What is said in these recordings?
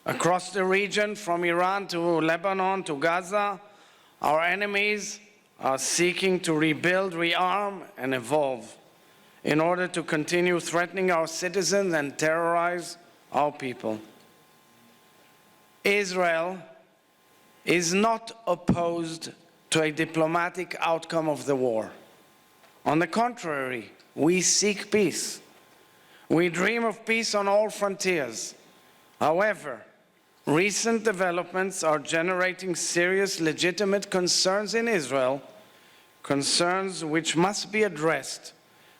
Across the region, from Iran to Lebanon to Gaza, our enemies are seeking to rebuild, rearm, and evolve in order to continue threatening our citizens and terrorize our people. Israel is not opposed to a diplomatic outcome of the war. On the contrary, we seek peace. We dream of peace on all frontiers. However, recent developments are generating serious, legitimate concerns in Israel, concerns which must be addressed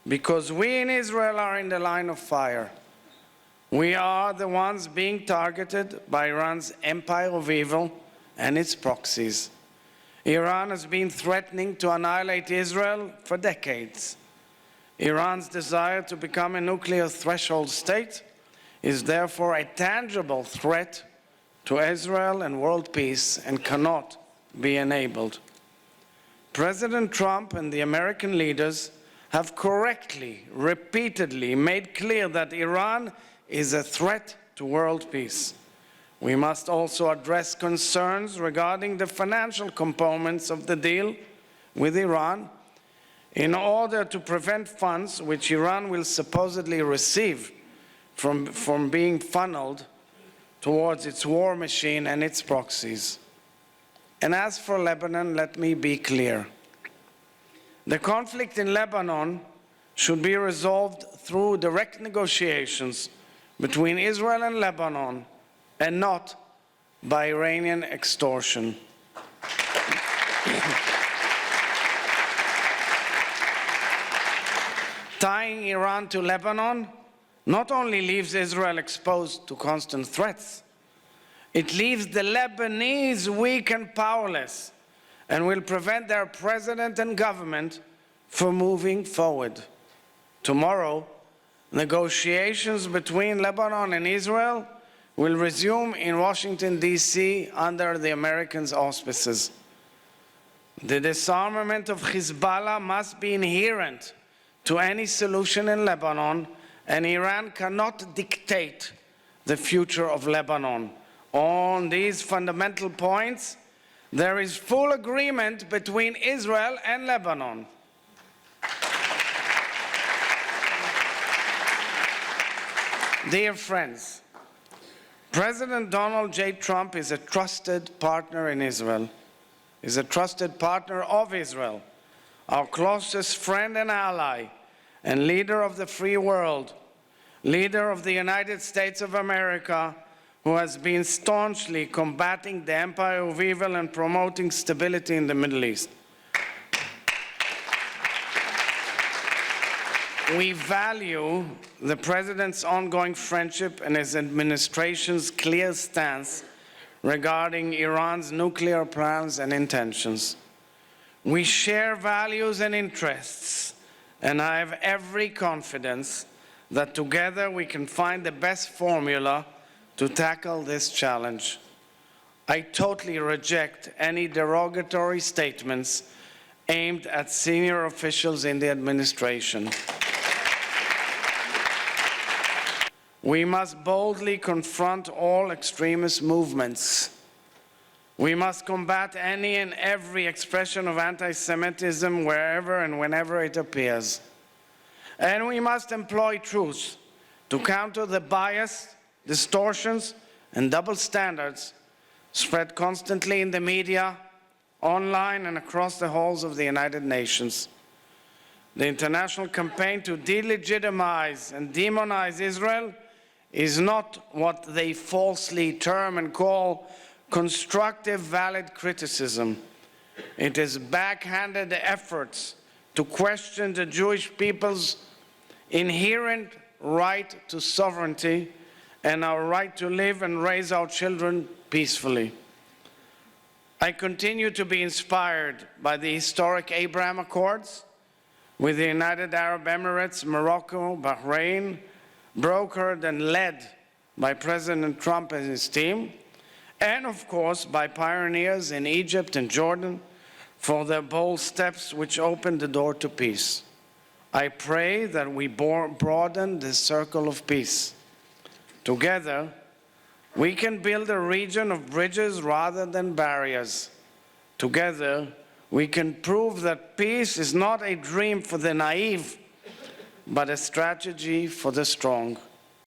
because we in Israel are in the line of fire. We are the ones being targeted by Iran's empire of evil and its proxies. Iran has been threatening to annihilate Israel for decades. Iran's desire to become a nuclear threshold state is therefore a tangible threat to Israel and world peace and cannot be enabled. President Trump and the American leaders have correctly, repeatedly made clear that Iran is a threat to world peace. We must also address concerns regarding the financial components of the deal with Iran in order to prevent funds which Iran will supposedly receive from being funneled towards its war machine and its proxies. And as for Lebanon, let me be clear. The conflict in Lebanon should be resolved through direct negotiations between Israel and Lebanon and not by Iranian extortion. Tying Iran to Lebanon not only leaves Israel exposed to constant threats, it leaves the Lebanese weak and powerless and will prevent their president and government from moving forward. Tomorrow, negotiations between Lebanon and Israel will resume in Washington, D.C. under the Americans' auspices. The disarmament of Hezbollah must be inherent to any solution in Lebanon, and Iran cannot dictate the future of Lebanon. On these fundamental points, there is full agreement between Israel and Lebanon. Dear friends, President Donald J. Trump is a trusted partner in Israel, is a trusted partner of Israel, our closest friend and ally, and leader of the free world, leader of the United States of America, who has been staunchly combating the empire of evil and promoting stability in the Middle East. We value the President's ongoing friendship and his administration's clear stance regarding Iran's nuclear plans and intentions. We share values and interests, and I have every confidence that together we can find the best formula to tackle this challenge. I totally reject any derogatory statements aimed at senior officials in the administration. We must boldly confront all extremist movements. We must combat any and every expression of anti-Semitism wherever and whenever it appears. And we must employ truth to counter the bias, distortions, and double standards spread constantly in the media, online, and across the halls of the United Nations. The international campaign to delegitimize and demonize Israel is not what they falsely term and call constructive, valid criticism. It is backhanded efforts to question the Jewish people's inherent right to sovereignty and our right to live and raise our children peacefully. I continue to be inspired by the historic Abraham Accords with the United Arab Emirates, Morocco, Bahrain, brokered and led by President Trump and his team, and of course by pioneers in Egypt and Jordan for their bold steps which opened the door to peace. I pray that we broaden the circle of peace. Together, We can build a region of bridges rather than barriers. Together, we can prove that peace is not a dream for the naive, but a strategy for the strong.